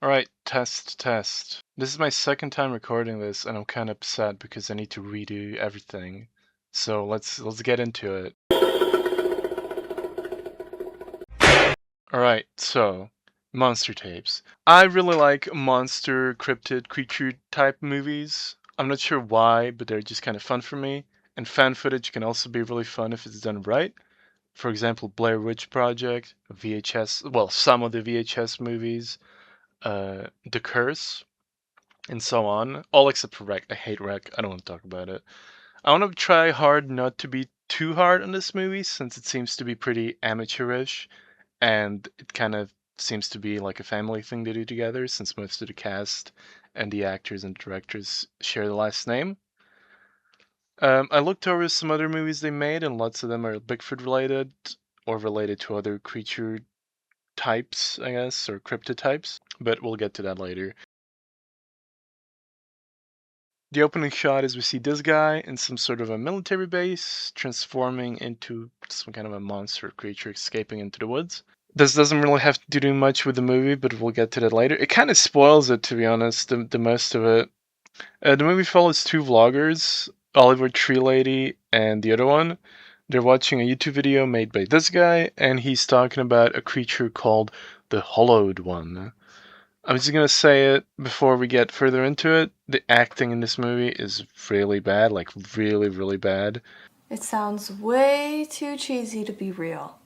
Alright, test. This is my second time recording this, and I'm kind of upset because I need to redo everything. So let's get into it. Alright, so monster tapes. I really like monster, cryptid, creature type movies. I'm not sure why, but they're just kind of fun for me. And fan footage can also be really fun if it's done right. For example, Blair Witch Project, VHS, well, some of the VHS movies, The Curse, and so on. All except for Wreck. I hate Wreck. I don't want to talk about it. I want to try hard not to be too hard on this movie since it seems to be pretty amateurish and it kind of seems to be like a family thing to do together since most of the cast and the actors and directors share the last name. I looked over some other movies they made, and lots of them are Bigfoot related or related to other creature types, I guess, or cryptid types, but we'll get to that later. The opening shot is we see this guy in some sort of a military base transforming into some kind of a monster creature escaping into the woods. This doesn't really have to do much with the movie, but we'll get to that later. It kind of spoils it, to be honest, the most of it. The movie follows two vloggers, Oliver Tree Lady and the other one. They're watching a YouTube video made by this guy, and he's talking about a creature called the Hollowed One. I'm just gonna say it before we get further into it. The acting in this movie is really bad, like really, really bad. It sounds way too cheesy to be real.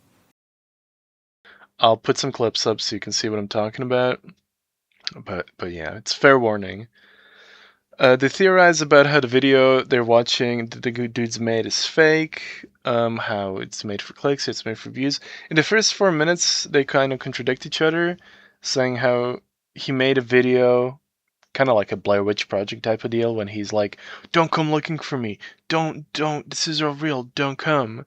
I'll put some clips up so you can see what I'm talking about. But yeah, it's fair warning. They theorize about how the video they're watching, the good dudes made, is fake. How it's made for clicks, it's made for views. In the first 4 minutes, they kind of contradict each other, saying how he made a video, kind of like a Blair Witch Project type of deal, when he's like, "Don't come looking for me. Don't. This is all real. Don't come."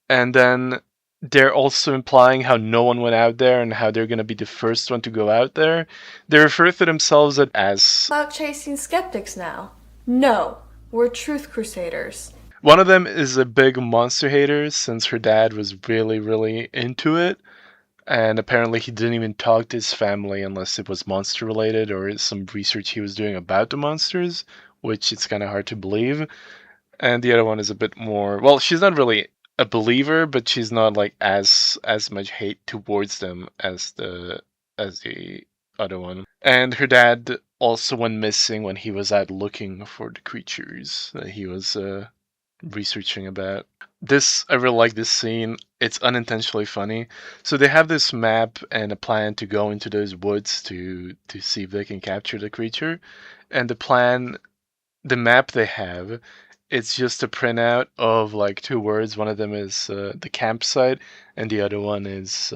And then they're also implying how no one went out there and how they're going to be the first one to go out there. They refer to themselves as About chasing skeptics now. No, we're truth crusaders. one of them is a big monster hater since her dad was really, really into it. And apparently he didn't even talk to his family unless it was monster related or some research he was doing about the monsters, which it's kind of hard to believe. And the other one is a bit more, well, she's not really a believer, but she's not like as much hate towards them as the other one. And her dad also went missing when he was out looking for the creatures that he was researching about. I really like this scene. It's unintentionally funny. So they have this map and a plan to go into those woods to see if they can capture the creature. And the map they have, it's just a printout of like two words. One of them is the campsite, and the other one is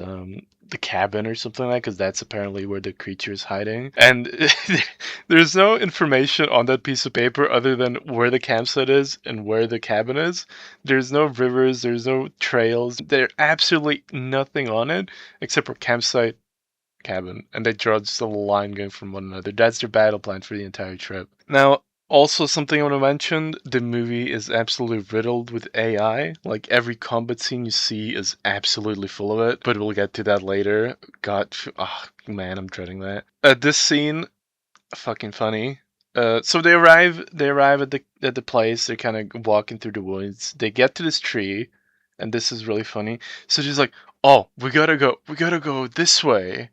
the cabin or something like, because that's apparently where the creature is hiding. And there's no information on that piece of paper other than where the campsite is and where the cabin is. There's no rivers, there's no trails. There's absolutely nothing on it except for campsite, cabin, and they draw just a line going from one another. That's their battle plan for the entire trip. Now, also something I want to mention, the movie is absolutely riddled with AI. Like every combat scene you see is absolutely full of it, but we'll get to that later. God, oh man, I'm dreading that. This scene, fucking funny. So they arrive at the place. They're kind of walking through the woods. They get to this tree, and this is really funny. So she's like, "Oh, we gotta go this way."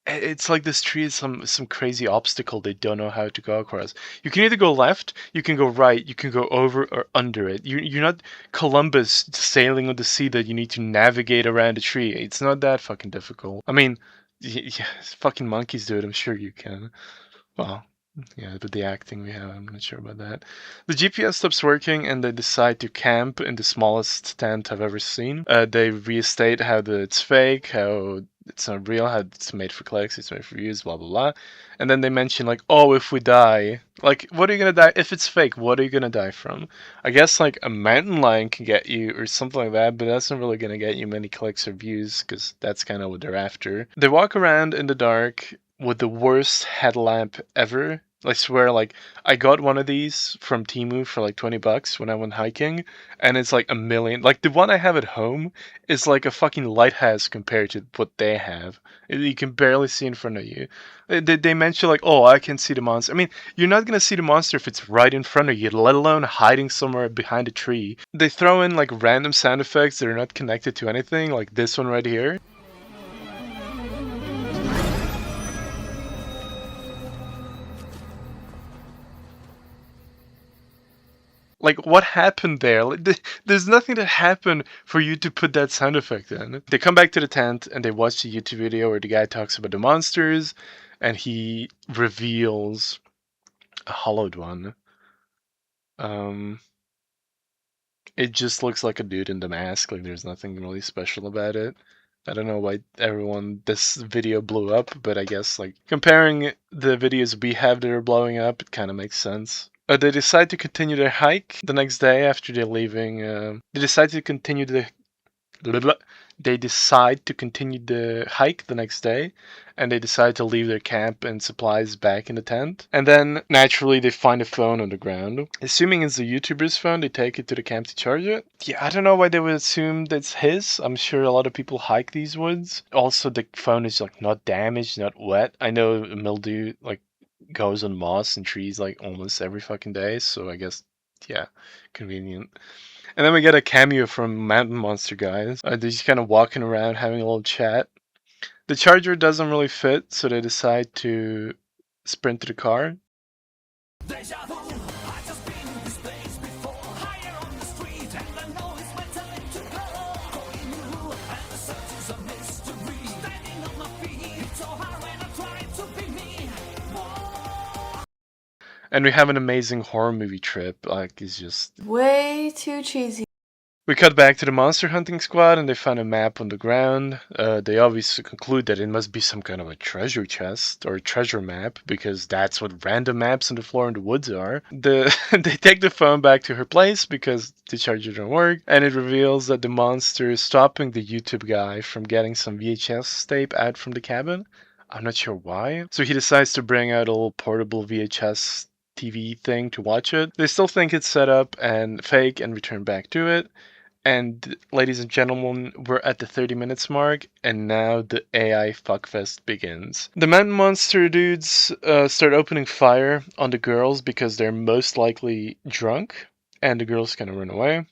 It's like this tree is some crazy obstacle they don't know how to go across. You can either go left, you can go right, you can go over or under it. You're not Columbus sailing on the sea that you need to navigate around a tree. It's not that fucking difficult. I mean, yeah, fucking monkeys do it. I'm sure you can. Well, yeah, but the acting we have, I'm not sure about that. The GPS stops working and they decide to camp in the smallest tent I've ever seen. They restate how it's fake, how it's not real, how it's made for clicks, it's made for views, blah blah blah. And then they mention like, oh, if we die, like, what are you gonna die if it's fake? What are you gonna die from? I guess like a mountain lion can get you or something like that, but that's not really gonna get you many clicks or views because that's kind of what they're after. They walk around in the dark with the worst headlamp ever. I swear, like, I got one of these from Temu for like $20 when I went hiking, and it's like a million. Like, the one I have at home is like a fucking lighthouse compared to what they have. You can barely see in front of you. They mention, like, oh, I can see the monster. I mean, you're not gonna see the monster if it's right in front of you, let alone hiding somewhere behind a tree. They throw in like random sound effects that are not connected to anything, like this one right here. Like, what happened there? Like, there's nothing that happened for you to put that sound effect in. They come back to the tent and they watch the YouTube video where the guy talks about the monsters, and he reveals a hollowed one. Um, it just looks like a dude in the mask. Like, there's nothing really special about it. I don't know why this video blew up, but I guess, like, comparing the videos we have that are blowing up, it kind of makes sense. They decide to continue their hike the next day after they're leaving. They decide to continue the they decide to continue the hike the next day, and they decide to leave their camp and supplies back in the tent. And then naturally they find a phone on the ground. Assuming it's the YouTuber's phone, they take it to the camp to charge it. Yeah, I don't know why they would assume that's his. I'm sure a lot of people hike these woods. Also, the phone is like not damaged, not wet. I know mildew like goes on moss and trees like almost every fucking day, so I guess, yeah, convenient. And then we get a cameo from Mountain Monster guys. They're just kind of walking around having a little chat. The charger doesn't really fit, so they decide to sprint to the car. And we have an amazing horror movie trip. Like, it's just Way too cheesy. We cut back to the monster hunting squad and they find a map on the ground. They obviously conclude that it must be some kind of a treasure chest or a treasure map because that's what random maps on the floor in the woods are. They take the phone back to her place because the charger don't work, and it reveals that the monster is stopping the YouTube guy from getting some VHS tape out from the cabin. I'm not sure why. So he decides to bring out a little portable VHS TV thing to watch it. They still think it's set up and fake and return back to it. And ladies and gentlemen, we're at the 30 minutes mark, and now the AI fuckfest begins. The mountain monster dudes start opening fire on the girls because they're most likely drunk, and the girls kind of run away.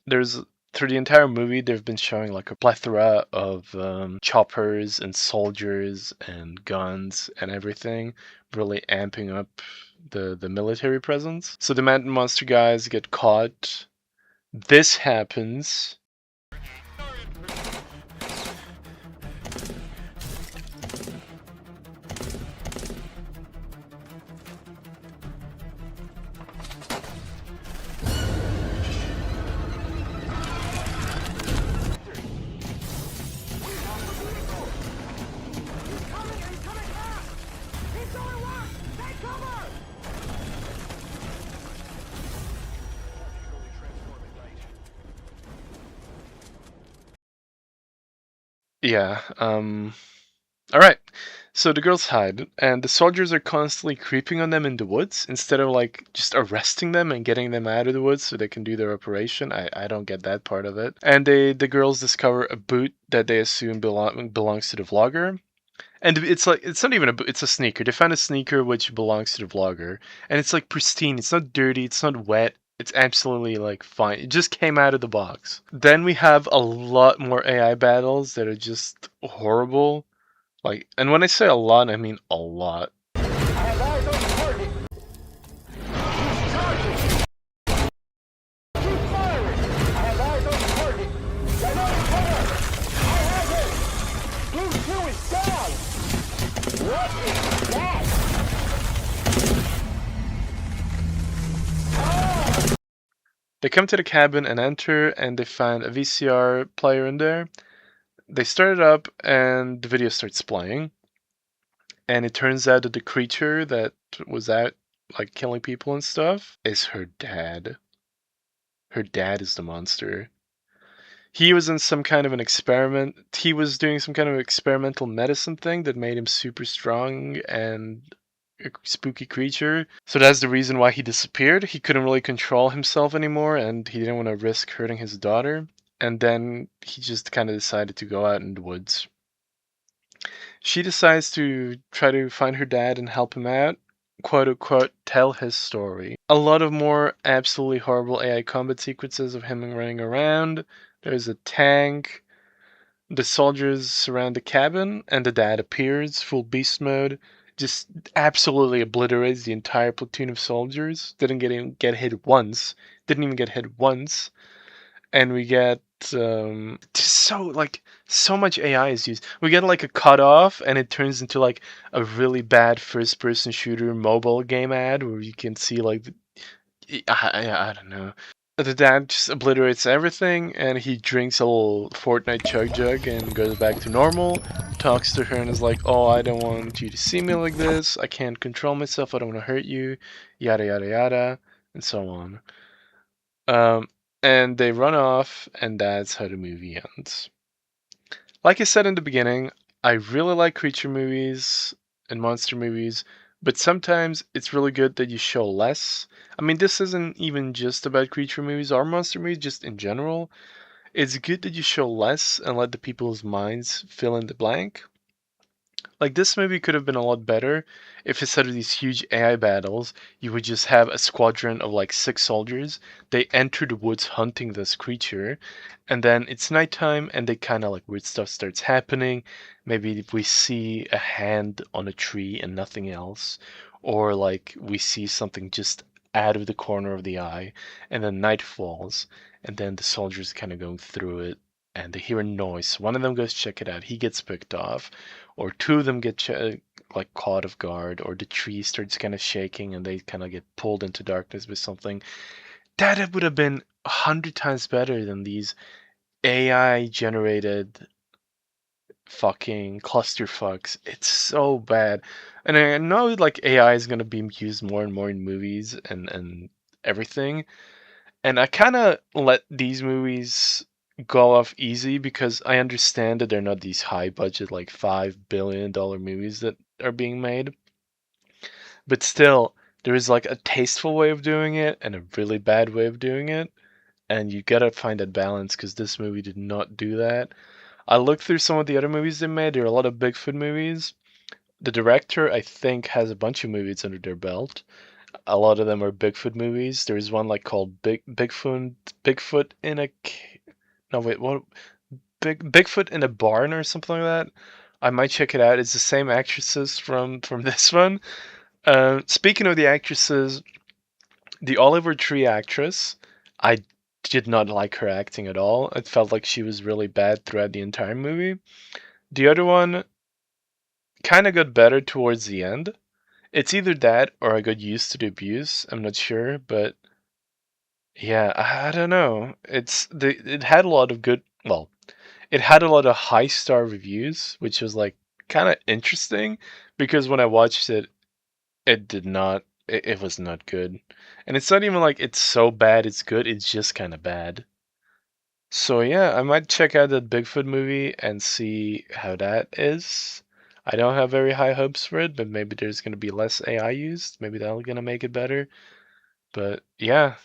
Through the entire movie, they've been showing like a plethora of choppers and soldiers and guns and everything, really amping up the military presence. So the mountain monster guys get caught. This happens. Yeah, alright. So the girls hide, and the soldiers are constantly creeping on them in the woods instead of like just arresting them and getting them out of the woods so they can do their operation. I don't get that part of it. And the girls discover a boot that they assume belongs to the vlogger. And it's like, it's not even a boot, it's a sneaker. They found a sneaker which belongs to the vlogger. And it's like pristine, it's not dirty, it's not wet. It's absolutely like fine. It just came out of the box. Then we have a lot more AI battles that are just horrible. Like, and when I say a lot, I mean a lot. They come to the cabin and enter, and they find a VCR player in there. They start it up, and the video starts playing. And it turns out that the creature that was out, like, killing people and stuff, is her dad. Her dad is the monster. He was in some kind of an experiment. He was doing some kind of experimental medicine thing that made him super strong and a spooky creature. So that's the reason why he disappeared. He couldn't really control himself anymore, and he didn't want to risk hurting his daughter. And then he just kind of decided to go out in the woods. She decides to try to find her dad and help him out, quote unquote, tell his story. A lot of more absolutely horrible AI combat sequences of him running around. There's a tank. The soldiers surround the cabin, and the dad appears, full beast mode. Just absolutely obliterates the entire platoon of soldiers. Didn't get hit once. Didn't even get hit once. And we get just so much AI is used. We get like a cutoff, and it turns into like a really bad first-person shooter mobile game ad where you can see like I don't know. The dad just obliterates everything, and he drinks a little Fortnite chug jug and goes back to normal. Talks to her and is like, "Oh, I don't want you to see me like this. I can't control myself. I don't want to hurt you." Yada yada yada, and so on. Um, and they run off, and that's how the movie ends. Like I said in the beginning, I really like creature movies and monster movies, but sometimes it's really good that you show less. I mean, this isn't even just about creature movies or monster movies, just in general. It's good that you show less and let the people's minds fill in the blank. Like, this movie could have been a lot better if instead of these huge AI battles, you would just have a squadron of like 6 soldiers. They enter the woods hunting this creature, and then it's nighttime, and they kind of like weird stuff starts happening. Maybe we see a hand on a tree and nothing else, or like we see something just out of the corner of the eye, and then night falls, and then the soldiers kind of going through it, and they hear a noise. One of them goes check it out. He gets picked off, or two of them get like caught off guard, or the tree starts kind of shaking and they kind of get pulled into darkness with something. That would have been 100 times better than these AI generated fucking clusterfucks. It's so bad. And I know like AI is gonna be used more and more in movies and everything. And I kind of let these movies go off easy because I understand that they're not these high budget, like $5 billion movies that are being made. But still, there is like a tasteful way of doing it and a really bad way of doing it. And you gotta find that balance because this movie did not do that. I looked through some of the other movies they made. There are a lot of Bigfoot movies. The director, I think, has a bunch of movies under their belt. A lot of them are Bigfoot movies. There's one like called Bigfoot in a no wait, what Bigfoot in a barn or something like that. I might check it out. It's the same actresses from this one. Speaking of the actresses, the Oliver Tree actress, I did not like her acting at all. It felt like she was really bad throughout the entire movie. The other one kind of got better towards the end. It's either that or I got used to the abuse. I'm not sure, but yeah, I don't know. It had a lot of good, well, it had a lot of high star reviews, which was like kind of interesting because when I watched it, it did not it was not good. And it's not even like it's so bad it's good, it's just kind of bad. So yeah, I might check out that Bigfoot movie and see how that is. I don't have very high hopes for it, but maybe there's going to be less AI used. Maybe that'll going to make it better. But yeah,